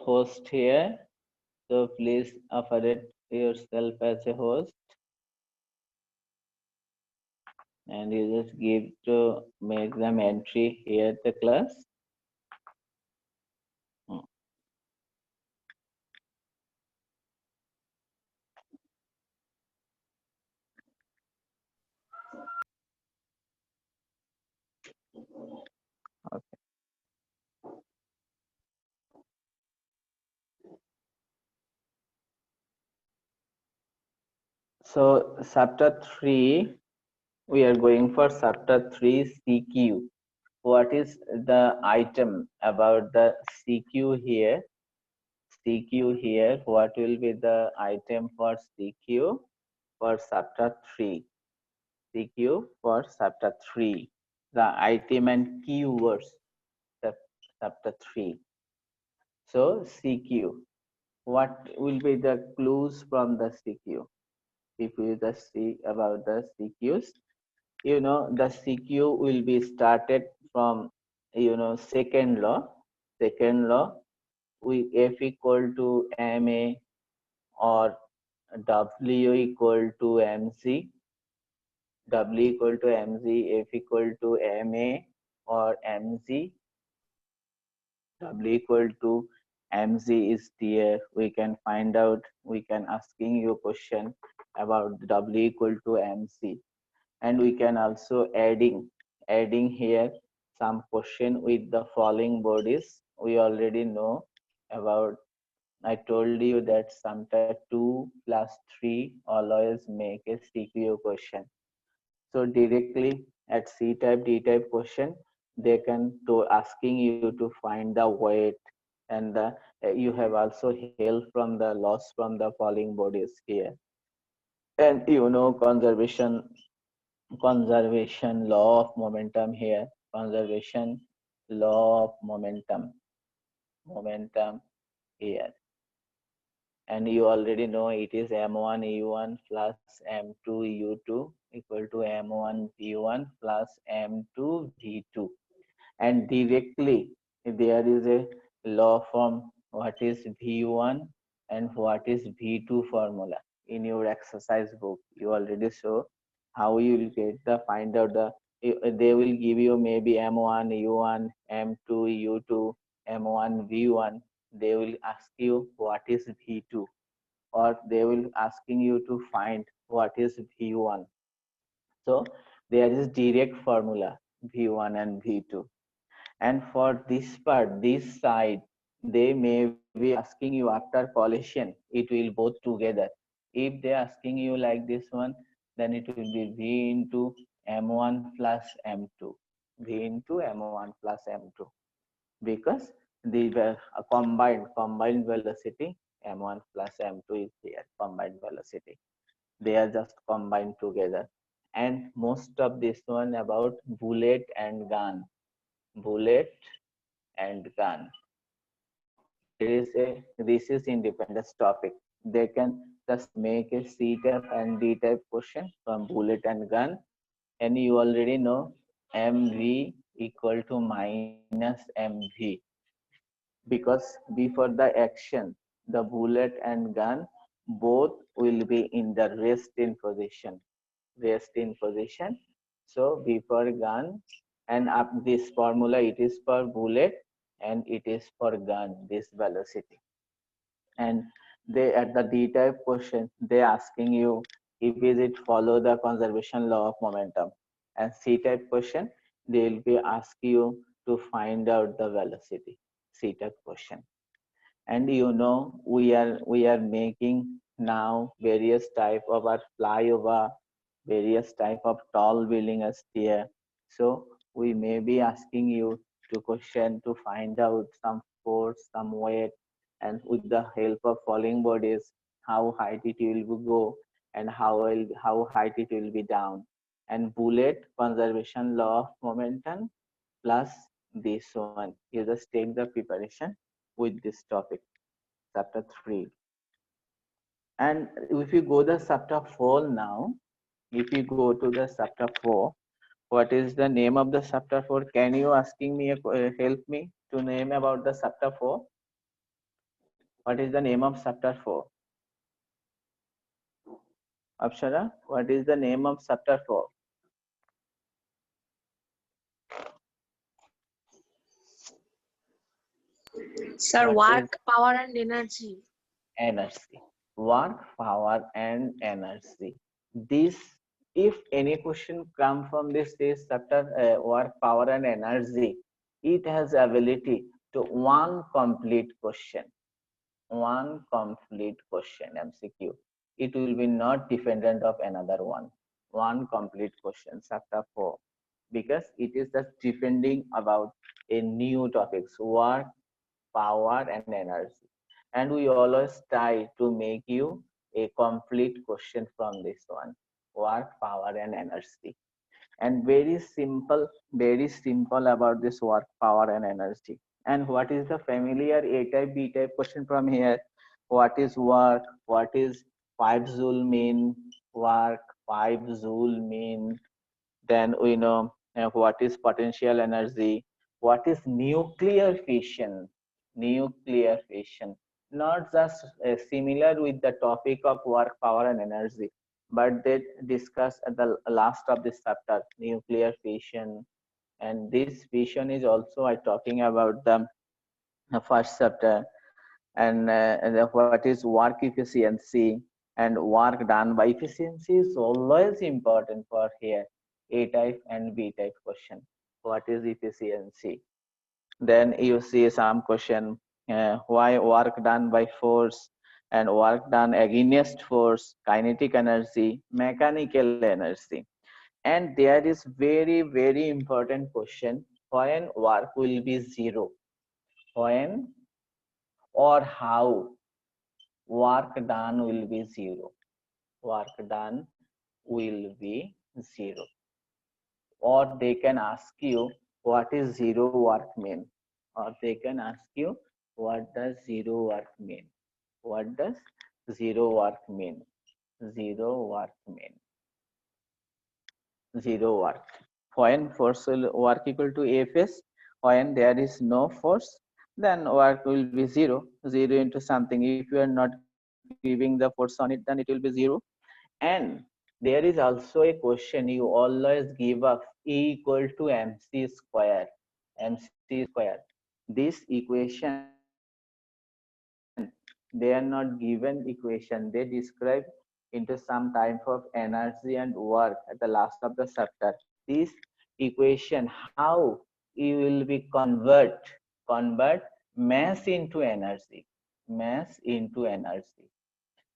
host here. So please offer it yourself as a host, and you just give to make them entry here at the class. Hmm, okay. So chapter 3, we are going for chapter 3 CQ. What is the item about the CQ here? CQ here, what will be the item for CQ for chapter 3? CQ for chapter 3. The item and keywords, chapter 3. So CQ, what will be the clues from the CQ? If you just see about the CQs, the CQ will be started from second law. Second law, we F equal to MA or W equal to MC, W equal to MC, F equal to MA or MC, W equal to MC is there. We can find out, we can asking you a question about W equal to MC, and we can also adding here some question with the following bodies. We already know about, I told you that sometimes 2 plus 3 always make a CQ question. So directly at C type, D type question, they can to asking you to find the weight, and you have also help from the loss from the falling bodies here. And conservation law of momentum here, conservation law of momentum here. And you already know it is m1 e1 plus m2 u2 equal to m1 v1 plus m2 v2. And directly there is a law from what is v1 and what is v2 formula in your exercise book. You already show how you will get the find out the, they will give you maybe m1 u1 m2 u2 m1 v1. They will ask you what is v2, or they will asking you to find what is v1. So there is direct formula v1 and v2. And for this part, this side, they may be asking you after collision, it will both together. If they asking you like this one, then it will be v into m1 plus m2, v into m1 plus m2, because the combined velocity m1 plus m2 is there, combined velocity. They are just combined together. And most of this one about bullet and gun, bullet and gun. There is a, this is independent topic. They can just make a C type and D type question from bullet and gun, and you already know MV equal to minus MV, because before the action, the bullet and gun both will be in the rest in position, rest in position. So before gun, and up this formula, it is for bullet and it is for gun, this velocity. And they at the D type question, they asking you if is it follow the conservation law of momentum. And C type question, they will be ask you to find out the velocity, C type question. And we are making now various type of our flyover, various type of tall building as here. So we may be asking you to question to find out some force, some weight, and with the help of falling bodies, how high it will go and how high it will be down. And bullet conservation law of momentum plus this one. You just take the preparation with this topic, chapter 3. And if you go the chapter 4 now, if you go to the chapter 4, what is the name of the chapter 4? Can you asking me help me to name about the chapter 4? What is the name of chapter 4? Apshara, what is the name of chapter 4? Sir, What is work, power, and energy. energy? Work, power, and energy. This, if any question come from this chapter, work, power, and energy, it has ability to one complete question MCQ. It will be not dependent of another one. One complete question, chapter 4, because it is just depending about a new topics, work, power, and energy. And we always try to make you a complete question from this one, work, power, and energy. And very simple about this work, power, and energy. And what is the familiar A type, B type question from here? What is work? What is 5 joule mean? Work, 5 joule mean? Then we know what is potential energy, what is nuclear fission. Nuclear fission, not just similar with the topic of work, power, and energy, but they discuss at the last of this chapter nuclear fission. And this fission is also I talking about the first chapter. And what is work efficiency, and work done by efficiency is always important for here A type and B type question. What is efficiency? Then you see some question, why work done by force and work done against force, kinetic energy, mechanical energy. And there is very important question, when work will be zero, when or how work done will be zero. Work done will be zero. Or they can ask you what is zero work mean. Or they can ask you what does zero work mean. What does zero work mean? Zero work mean. Zero work. When force will work equal to Fs, when there is no force, then work will be zero. Zero into something. If you are not giving the force on it, then it will be zero. And there is also a question you always give up, E equal to mc square. Mc square. This equation, they are not given equation. They describe into some type of energy and work at the last of the chapter. This equation, how you will be convert mass into energy. Mass into energy.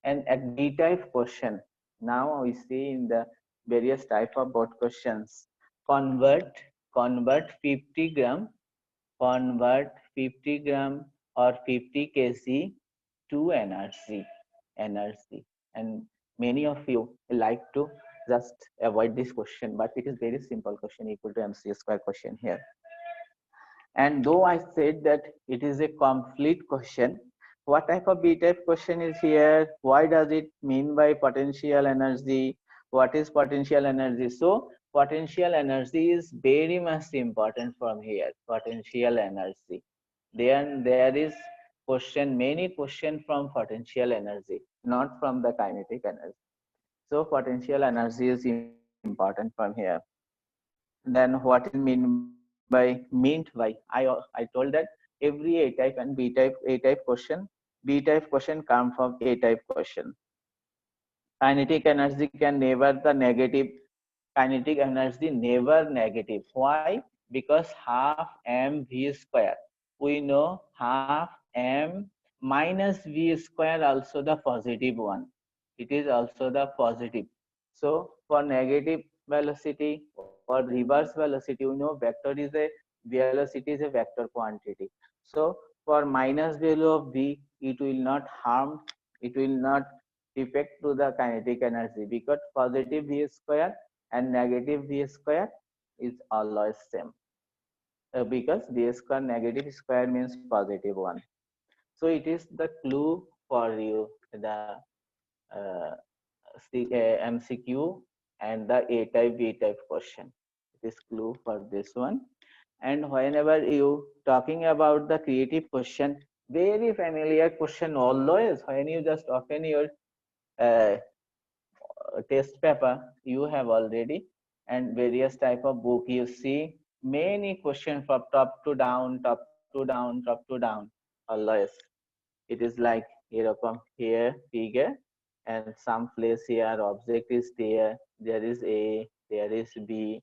And at B type question, now we see in the various type of board questions, convert convert 50 gram, convert 50 gram or 50 kg to energy. And many of you like to just avoid this question, but it is very simple question equal to mc square question here. And though I said that it is a complete question, what type of B type question is here? Why does it mean by potential energy? What is potential energy? So potential energy is very much important from here. Potential energy. Then there is question, many question from potential energy, not from the kinetic energy. So potential energy is important from here. Then what is meant by I told that every A type and B type, A type question, B type question come from A type question. Kinetic energy can never the negative. Kinetic energy never negative. Why? Because half mv square, we know half m minus v square also the positive one. It is also the positive. So for negative velocity or reverse velocity, we know vector is a velocity is a vector quantity. So for minus value of v, it will not harm, it will not effect to the kinetic energy, because positive v square and negative v square is always same. Because v square negative square means positive one. So it is the clue for you, the uh, MCQ and the A type B type question. It is clue for this one. And whenever you talking about the creative question, Very familiar question always when you just open your uh, test paper you have already, and various type of book you see many questions from top to down, top to down, top to down always. It is like here figure, and some place here object is there, there is a, there is b,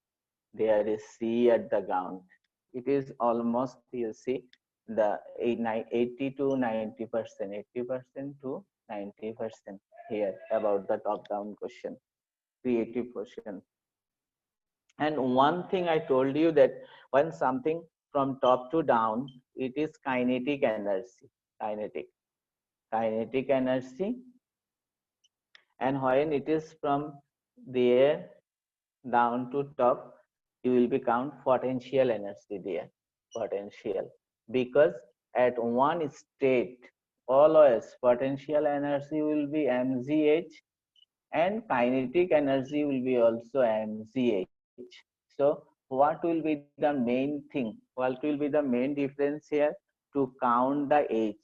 there is c at the ground. It is almost, you see, the 80 to 90%, 80% to 90% here about the top down question, creative question. And one thing I told you that when something from top to down, it is kinetic energy, kinetic, kinetic energy. And when it is from there down to top, you will be count potential energy there, potential. Because at one state, always potential energy will be mgh and kinetic energy will be also mgh. So what will be the main thing? What will be the main difference here? To count the h,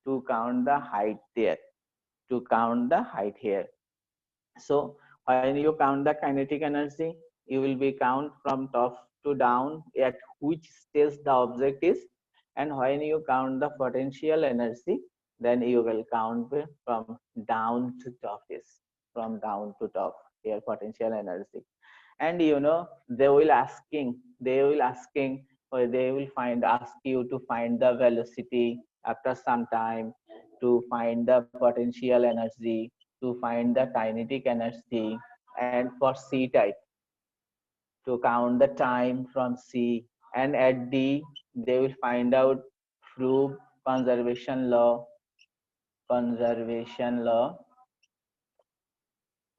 to count the height there, to count the height here. So when you count the kinetic energy, you will be count from top to down at which stage the object is. And when you count the potential energy, then you will count from down to top is, from down to top here potential energy. And they will asking, or they will ask you to find the velocity after some time, to find the potential energy, to find the kinetic energy. And for c type, to count the time from c. And at d, they will find out prove conservation law, conservation law.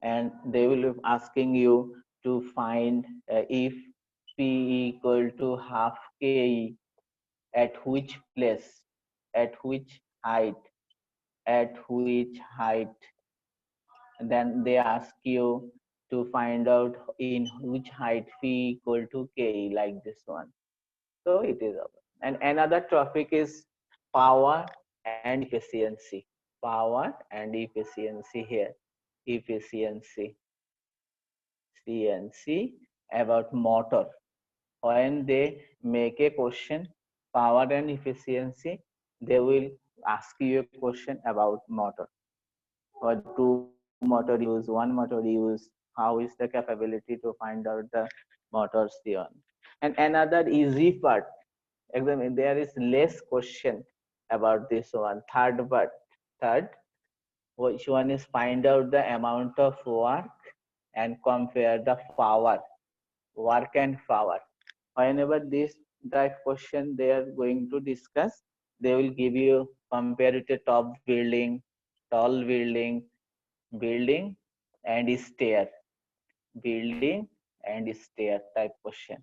And they will be asking you to find if p equal to half ke, at which place, at which height, at which height. And then they ask you to find out in which height p equal to ke, like this one. So it is over. And another topic is power and efficiency. Power and efficiency here. Efficiency. CNC about motor. When they make a question, power and efficiency, they will ask you a question about motor. What two motor use, one motor use, how is the capability to find out the motors beyond. And another easy part, exam, there is less question about this one. Third part, third, which one is find out the amount of work and compare the power, work and power. Whenever this type question they are going to discuss, they will give you compare it a top building, tall building, building and stair, building and stair type question.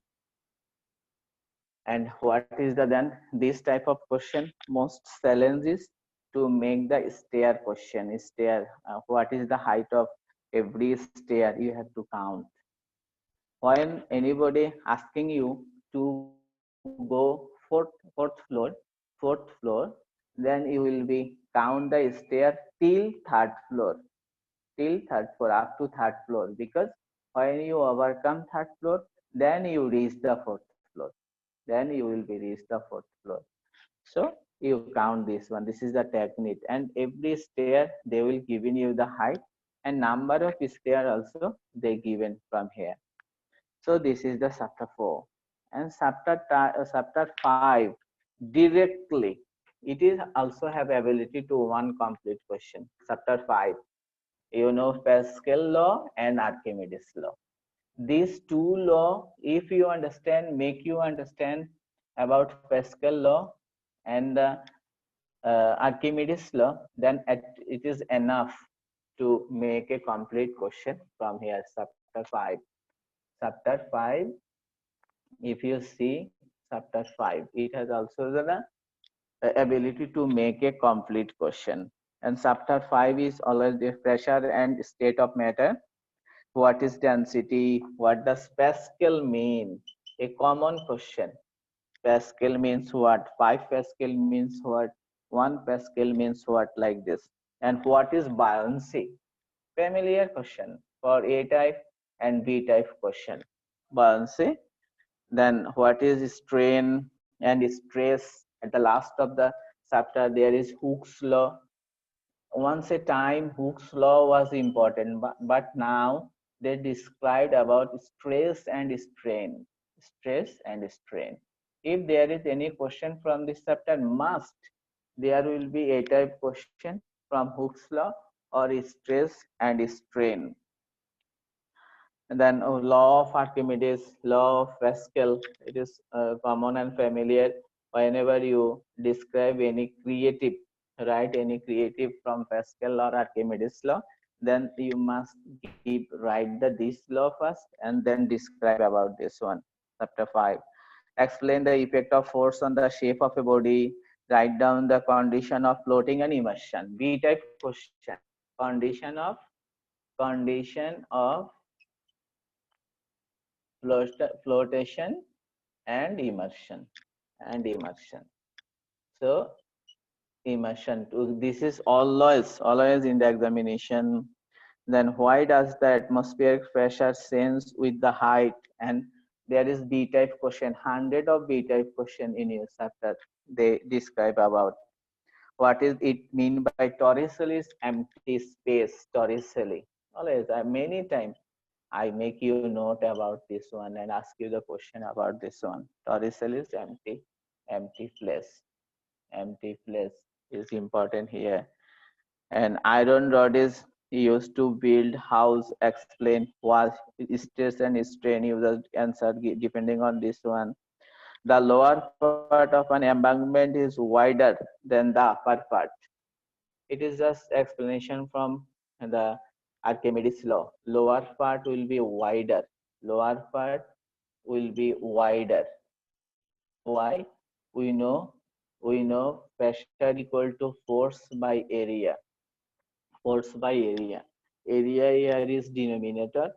And what is the then this type of question most challenges to make the stair question, stair, what is the height of every stair you have to count. When anybody asking you to go fourth floor, then you will be count the stair till third floor, till third floor, up to third floor, because when you overcome third floor, then you reach the fourth floor, then you will be reach the fourth floor. So you count this one, this is the technique. And every stair they will given you the height and number of stair also they given from here. So this is the chapter 4. And chapter 5 directly, it is also have ability to one complete question. Chapter 5, you know Pascal law and Archimedes law. These two law, if you understand, make you understand about Pascal law and Archimedes law, then it is enough to make a complete question from here. Chapter 5. Chapter 5, if you see chapter 5, it has also the ability to make a complete question. And chapter 5 is always the pressure and state of matter. What is density? What does Pascal mean? A common question. Pascal means what? 5 Pascal means what? 1 Pascal means what, like this. And what is buoyancy? Familiar question for A type and B type question. Buoyancy. Then what is strain and stress? At the last of the chapter, there is Hooke's law. Once a time, Hooke's law was important, but now they described about stress and strain. Stress and strain. If there is any question from this chapter, must there will be a type question from Hooke's law or stress and strain. And then law of Archimedes, law of Pascal, it is common and familiar. Whenever you describe any creative, write any creative from Pascal or Archimedes law, then you must write this law first and then describe about this one. Chapter 5. Explain the effect of force on the shape of a body. Write down the condition of floating and immersion. B type question. Condition of condition of flotation and immersion so immersion this is always in the examination. Then why does the atmospheric pressure change with the height? And there is B type question, 100 of B type question in your chapter. They describe about what is it mean by torricelli is empty space. Torricelli, always many times I make you note about this one and ask you the question about this one. Torricelli is empty place. Empty place is important here. And iron rod is used to build house. Explain what stress and strain. You just answer depending on this one. The lower part of an embankment is wider than the upper part. It is just explanation from the Archimedes law. Lower part will be wider. Lower part will be wider. Why? We know we know pressure equal to force by area. Force by area. Area here is denominator.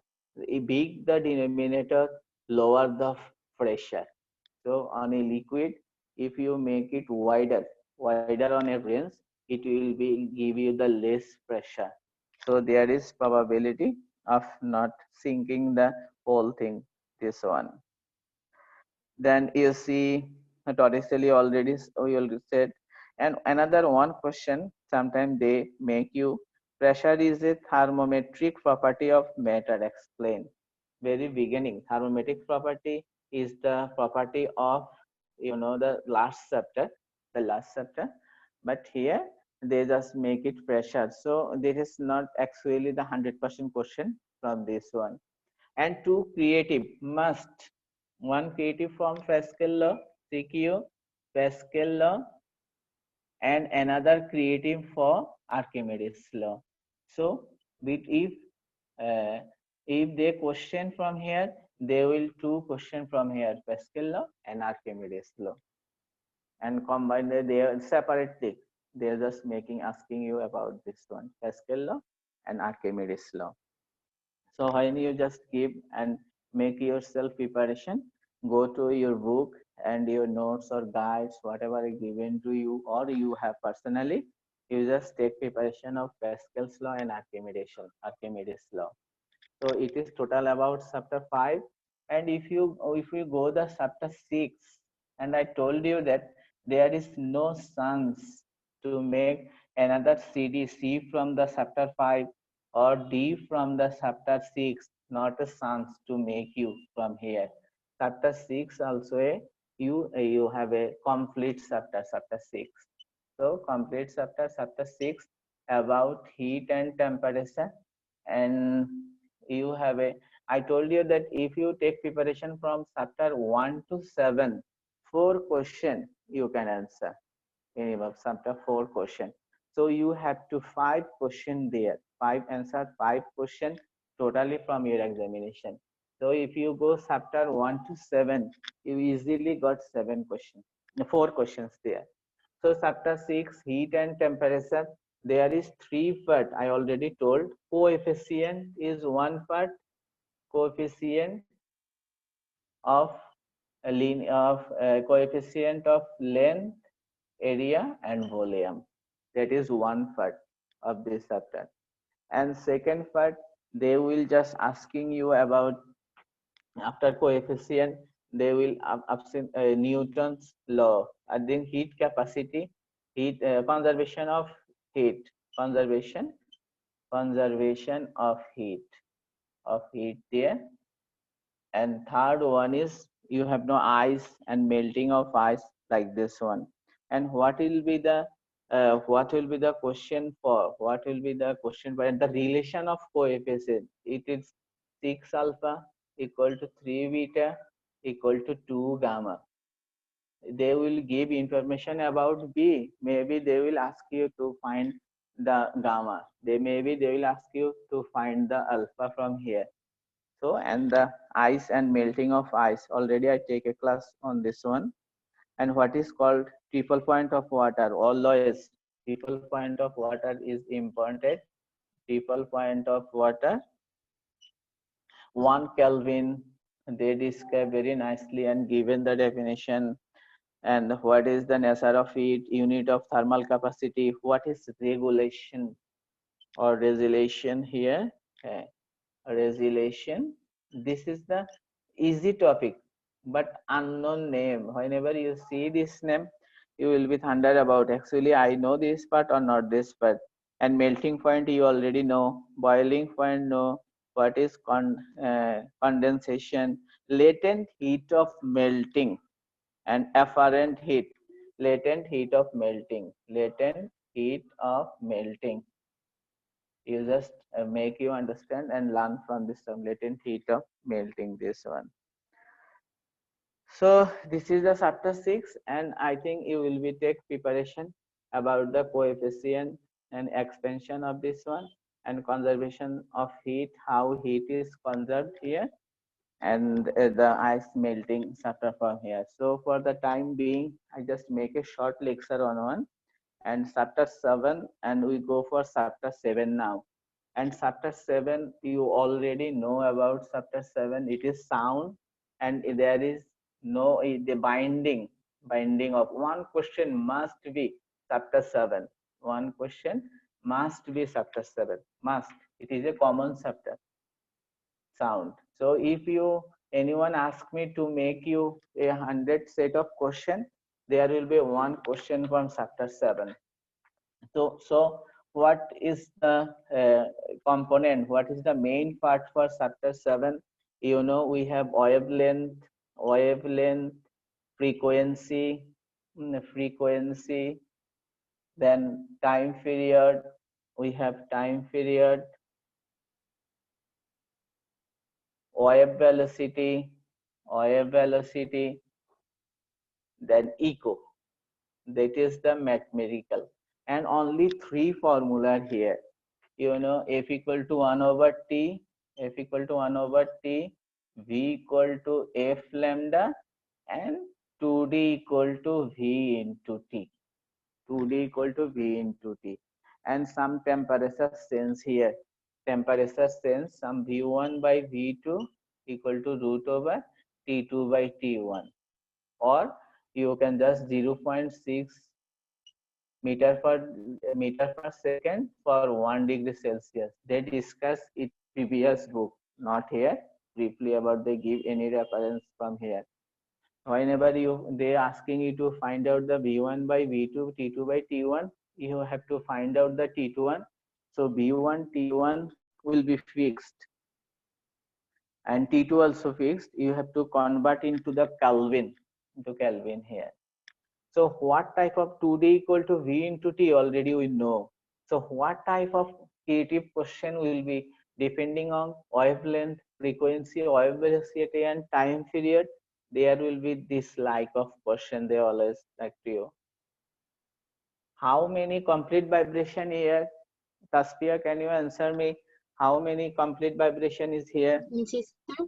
Big the denominator, lower the pressure. So on a liquid, if you make it wider on a rinse, it will be give you the less pressure. So there is probability of not sinking the whole thing. This one. Then you see tortoisely already we already said. And another one question, sometimes they make you pressure is a thermometric property of matter. Explain. Very beginning, thermometric property is the property of the last chapter, but here they just make it pressure. So this is not actually the 100% question from this one. And two creative must. One creative from Pascal law, CQ, Pascal law, and another creative for Archimedes law. So, uh, if they question from here, they will two question from here, Pascal law and Archimedes law, and combine they are separately. They are just asking you about this one, Pascal law and Archimedes law. So when you just keep and make yourself preparation, go to your book and your notes or guides, whatever is given to you or you have personally, you just take preparation of Pascal's law and Archimedes law. So it is total about chapter 5. And if you go the chapter 6, and I told you that there is no chance to make another C from the chapter 5 or D from the chapter 6, not a chance to make you from here. Chapter 6 also you have a complete chapter 6. So complete chapter 6 about heat and temperature. And you have a I told you that if you take preparation from chapter 1 to 7, 4 question you can answer minimum chapter 4 question. So you have to 5 question there, five answer 5 question totally from your examination. So if you go chapter 1 to 7, you easily got 7 questions, 4 questions there. So chapter 6, heat and temperature, there is 3 part. I already told. Coefficient is 1 part. Coefficient of coefficient of length area and volume. That is one part of this chapter. And second part, they will just asking you about after coefficient, they will absent Newton's law. And then heat capacity, heat conservation of heat, conservation, conservation of heat there. And third one is you have no ice and melting of ice like this one. And what will be the question for? What will be the question for? And the relation of coefficient. It is 6 alpha equal to 3 beta equal to 2 gamma. They will give information about B. Maybe they will ask you to find the gamma. They will ask you to find the alpha from here. So, and the ice and melting of ice. Already I take a class on this one. And what is called triple point of water. Always triple point of water is important. Triple point of water. 1 Kelvin. They describe very nicely and given the definition. And what is the nature of it? Unit of thermal capacity. What is regulation or resolution here? Okay. Resolution. This is the easy topic, but unknown name. Whenever you see this name, you will be thunder about. Actually, I know this part or not this part. And melting point, you already know. Boiling point, no. What is condensation? Latent heat of melting and afferent heat. Latent heat of melting. Latent heat of melting. You just make you understand and learn from this term, latent heat of melting, this one. So this is the chapter 6, and I think you will be take preparation about the coefficient and expansion of this one, and conservation of heat, how heat is conserved here, and the ice melting chapter from here. So for the time being, I just make a short lecture on one and chapter 7, and we go for chapter 7 now. And chapter 7, you already know about chapter 7. It is sound, and there is no the binding of one question must be chapter 7. One question must be chapter 7, must. It is a common chapter, sound. So if you anyone ask me to make you 100 set of question, there will be one question from chapter 7. So what is the component? What is the main part for chapter 7? You know, we have wavelength, frequency, frequency, then time period. We have time period, wave velocity, wave velocity, then echo. That is the mathematical. And only three formula here. You know, F equal to 1 over T, F equal to 1 over T, V equal to F lambda, and 2D equal to V into T. 2D equal to V into T. And some temperature sense here. Temperature sense, some V1 by V2 equal to root over T2 by T1. Or you can just 0.6 meter per second for 1 degree Celsius. They discuss it previous book, not here. Briefly about they give any reference from here. Whenever they asking you to find out the V1 by V2, T2 by T1, you have to find out the T2. So V1, T1 will be fixed, and T2 also fixed. You have to convert into the Kelvin, here. So what type of 2D equal to V into T already we know. So what type of creative question will be depending on wavelength, frequency, wave velocity, and time period. There will be this like of question they always like to you. How many complete vibration here? Taspia, can you answer me? How many complete vibration is here? Yes, sir.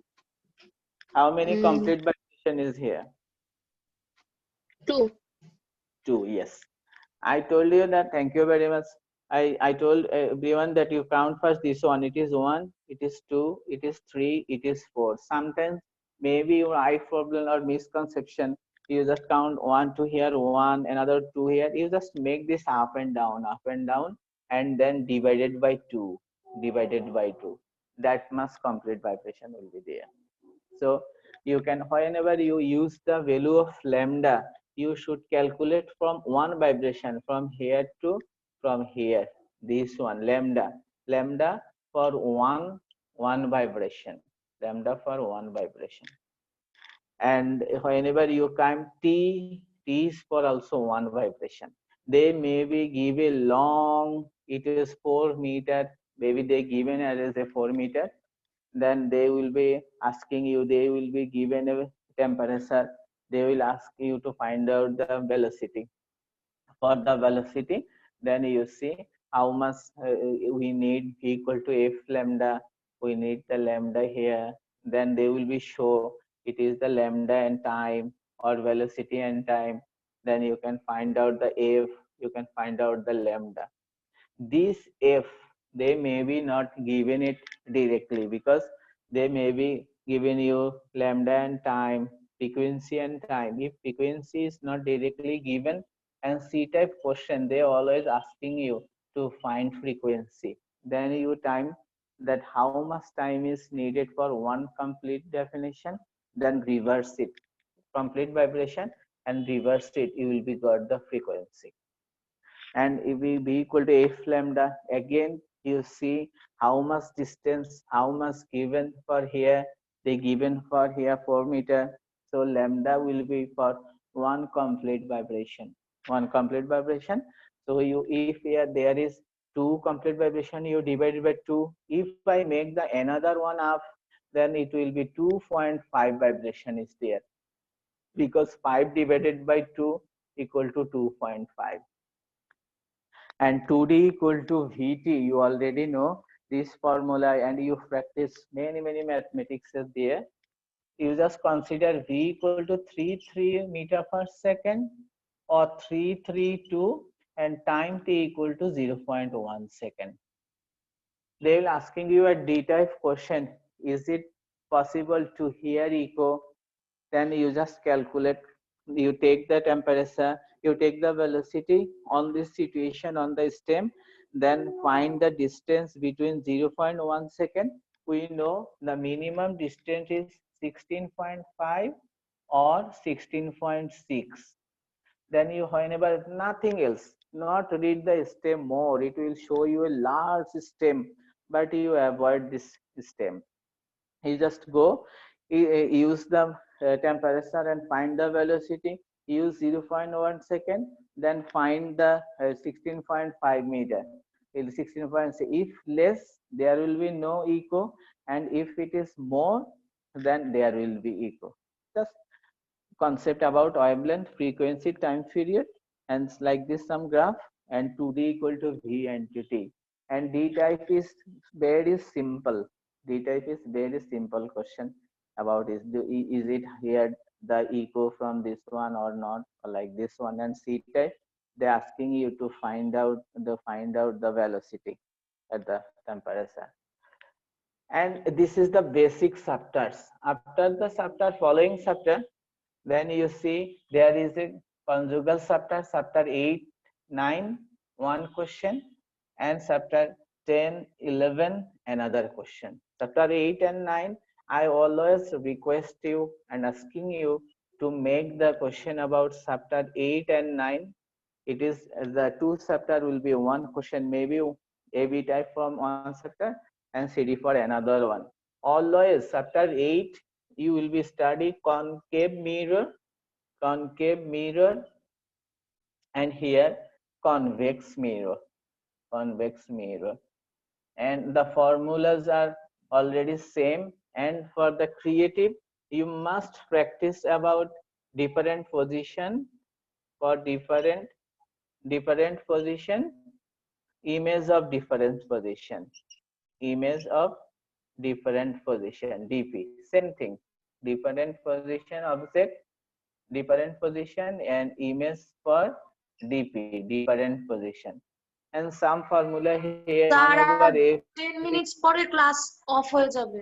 How many Mm, complete vibration is here? 2. 2, yes. I told you that. Thank you very much. I told everyone that you count first this one. It is 1, it is 2, it is 3, it is 4. Sometimes maybe your eye problem or misconception, You just count 1 2 here, 1 another 2 here. You just make this up and down, and then divided by 2, divided by 2. That much complete vibration will be there. So you can, whenever you use the value of lambda, you should calculate from one vibration, from here to, from here. This one lambda, lambda for one vibration, lambda for one vibration. And whenever you come t is for also one vibration. They may be give a long, it is 4 meter, maybe they given as a 4 meter. Then they will be asking you, they will be given a temperature, they will ask you to find out the velocity. For the velocity, then you see how much we need v equal to f lambda, we need the lambda here. Then they will be show it is the lambda and time, or velocity and time. Then you can find out the f, you can find out the lambda. This f, they may be not given it directly, because they may be given you lambda and time, frequency and time. If frequency is not directly given, and c type question, they always asking you to find frequency, then you time that how much time is needed for one complete definition, then reverse it, complete vibration, and reverse it, you will be got the frequency. And if we b equal to f lambda, again you see how much distance, how much given for here, they given for here 4 meter. So lambda will be for one complete vibration, one complete vibration. So you, if here there is two complete vibration, you divide by 2. If I make the another one up, then it will be 2.5 vibration is there, because 5 divided by 2 equal to 2.5. And 2d equal to vt, you already know this formula, and you practice many mathematics is there. You just consider v equal to 33 meter per second, or 332, and time t equal to 0.1 second. They will asking you a d type question, is it possible to hear echo? Then you just calculate, you take the temperature, you take the velocity on this situation on the stem, then find the distance between 0.1 second. We know the minimum distance is 16.5 or 16.6. Then you, whenever nothing else, not read the stem more, it will show you a large stem, but you avoid this stem. You just go, use the temperature and find the velocity, use 0.1 second, then find the 16.5 meter. 16.6, if less, there will be no echo, and if it is more, then there will be echo. Just concept about wavelength, frequency, time period, and like this some graph. And 2d equal to v and to t. And d type is very simple. D type is very simple question about is it here the echo from this one or not, or like this one. And c type, they're asking you to find out the velocity at the temperature. And this is the basic chapters. After the chapter, following chapter, then you see there is a conjugal chapter, chapter 8, 9, one question, and chapter 10, 11, another question. Chapter 8 and 9, I always request you and asking you to make the question about chapter 8 and 9. It is the two chapter will be one question, maybe AB type from one chapter and CD for another one. Always chapter 8, you will be study concave mirror, and here convex mirror, convex mirror. And the formulas are already same. And for the creative, you must practice about different position, for different position, image of different position, image of different position, dp, same thing, different position object, different position, and image for dp, different position. And some formula here, sir whenever আর if, 10 minute পরে class off হয়ে যাবে।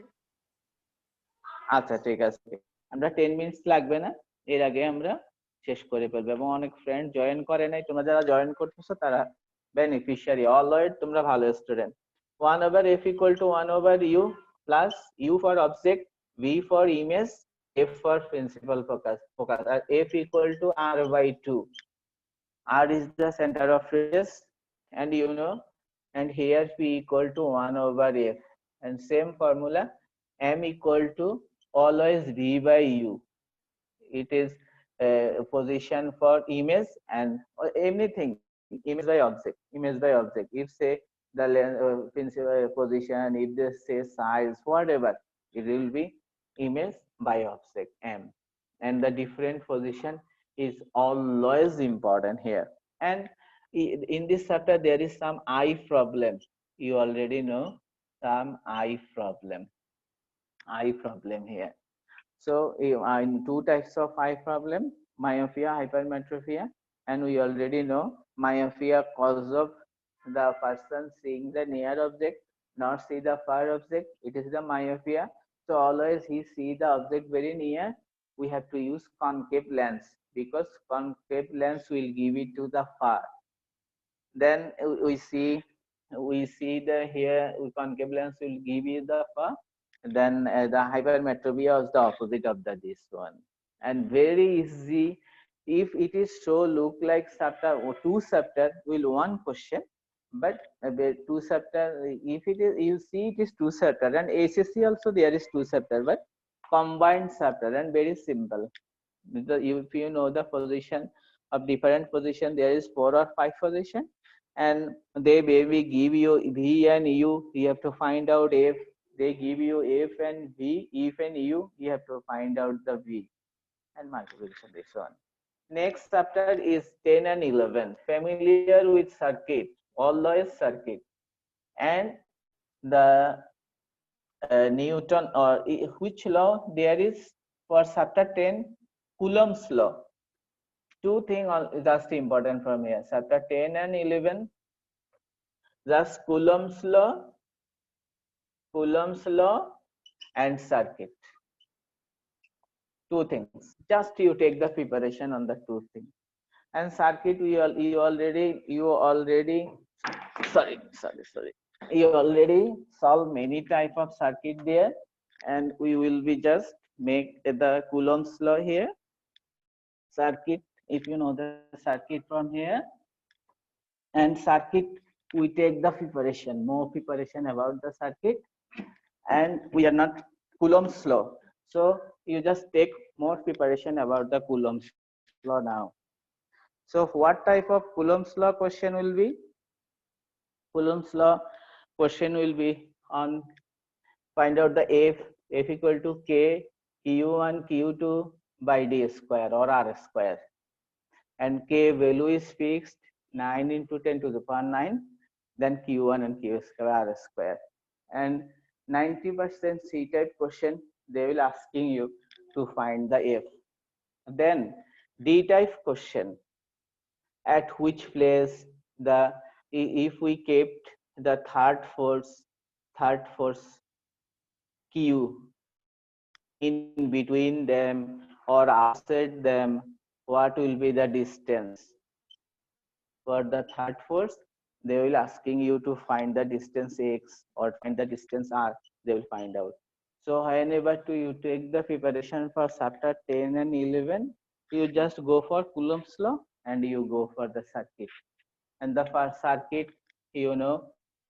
আচ্ছা ঠিক আছে, আমরা 10 minutes লাগবে না এর আগে আমরা শেষ করে ফেলবে, এবং অনেক ফ্রেন্ড জয়েন করে নাই, তোমরা যারা জয়েন করতেছো তারা বেনিফিশিয়ারি, অলওয়েজ তোমরা ভালো student. 1/f = 1/u plus u for object, v for image, f for principal focus, আর f = r/2. R is the center of phrases, and and here P = 1/f, and same formula, M = always V by U. It is a position for image and anything, image by object. If say the principal position, if they say size, whatever, it will be image by object M, and the different position is always important here. And in this chapter there is some eye problem, you already know, some eye problem here. So in two types of eye problem, myopia, hypermetropia, and we already know myopia cause of the person seeing the near object, not see the far object. It is the myopia. So always he see the object very near. We have to use concave lens, because concave lens will give it to the far. Then we see the here concave lens will give you the far. Then the hypermetropia is the opposite of this one, and very easy. If it is so look like chapter or two chapter will one question, but two chapter, if it is, you see it is two chapter, and ACC also there is two chapter, but combined chapter and very simple. If you know the position of different position, there is 4 or 5 position, and they maybe give you V and U, you have to find out F. They give you F and V, F and U, you have to find out the V and multiplication, this one. Next chapter is 10 and 11, familiar with circuit, always circuit, and the Newton, or which law there is for chapter 10, Coulomb's law. Two things are just important from here, chapter 10 and 11, just Coulomb's law and circuit. Two things, just you take the preparation on the two things. And circuit, you already sorry, you already solve many type of circuit there, and we will be just make the Coulomb's law here. Circuit, if you know the circuit from here, and circuit, we take the preparation, more preparation about the circuit, and we are not Coulomb's law, so you just take more preparation about the Coulomb's law now. So what type of Coulomb's law question will be? Coulomb's law question will be on find out the F = K Q1 Q2 by D square or R square, and K value is fixed 9 into 10 to the power 9, then Q1 and Q square R square, and 90% C type question they will asking you to find the F. Then D type question, at which place the, if we kept the third force Q in between them or outside them, what will be the distance? For the third force, they will asking you to find the distance x or find the distance r, they will find out. So whenever you take the preparation for chapter 10 and 11, you just go for Coulomb's law and you go for the circuit. And the first circuit,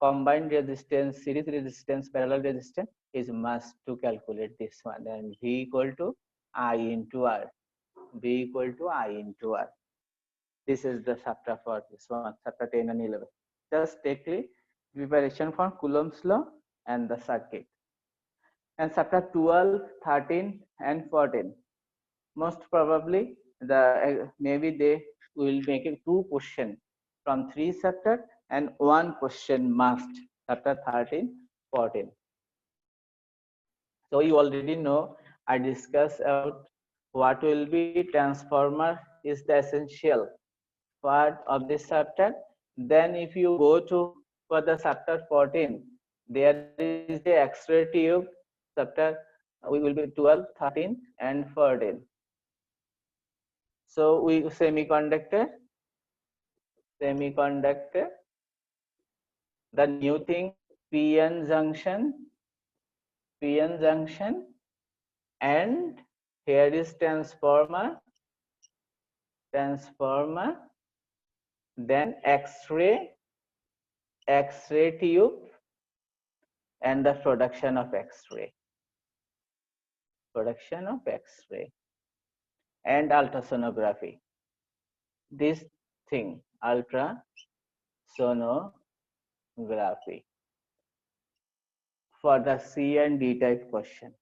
combined resistance, series resistance, parallel resistance is must to calculate this one, and V equal to I into R. V equal to I into R. This is the chapter for this one, chapter 10 and 11. Just take the preparation for Coulomb's law and the circuit. And chapter 12, 13 and 14, most probably maybe they will make it 2 questions from 3 chapter and 1 question must chapter 13, 14. So you already know, I discussed about what will be transformer is the essential part of this chapter. Then if you go to for the chapter 14, there is the X-ray tube chapter, we will be 12, 13 and 14. So we semiconductor, the new thing, PN junction, PN junction, and here is transformer, then X-ray tube, and the production of X-ray, and ultrasonography. This thing, ultrasonography, for the C and D type question.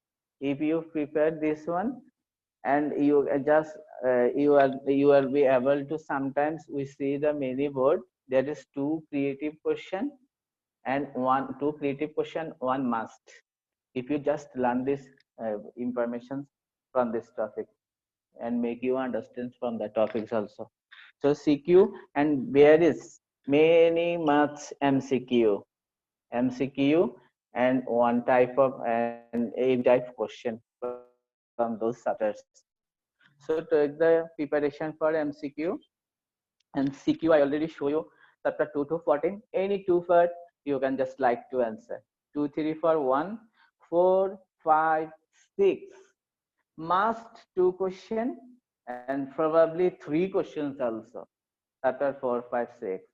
If you prepare this one, and you just you will be able to, sometimes we see the many board, there is two creative question and two creative question, one must. If you just learn this information from this topic and make you understand from the topics also. So CQ, and there is many much MCQ, and one type of and a type question from those chapters. So take the preparation for MCQ. And CQ I already show you chapter 2 to 14. Any two part you can just like to answer. 2, 3 for 1, 4, 5, 6. Must two question and probably three questions also. Chapter 4, 5, 6.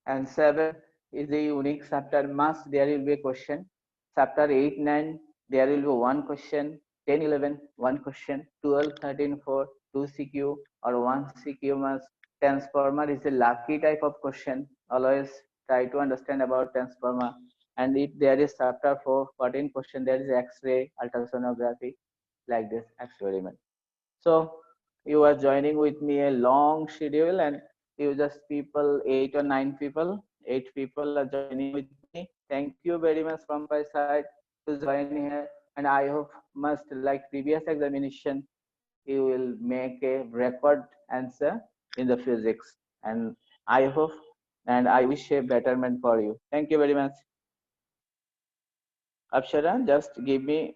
And 7 is a unique chapter. Must there will be a question. Chapter 8, 9 there will be one question. 10, 11 one question. 12, 13, 4 two CQ or one CQ must. Transformer is a lucky type of question. Always try to understand about transformer. And if there is chapter 4, 14 question, there is X-ray, ultrasonography, like this experiment. So you are joining with me a long schedule, and you just people, 8 or 9 people, 8 people are joining with me. Thank you very much from my side to join here. And I hope must, like previous examination, you will make a record answer in the physics. And I hope and I wish a betterment for you. Thank you very much. Apshara, just give me,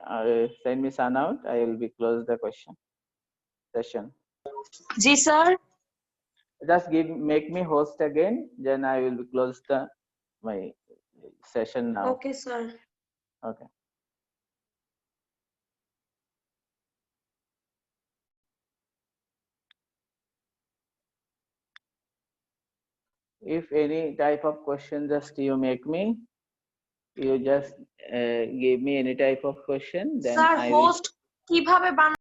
send me sun out. I will be close the question session. Ji sir. Just make me host again, then I will close my session now. Okay sir. Okay. If any type of question just you make me, you just give me any type of question, then Sir, I will. host কিভাবে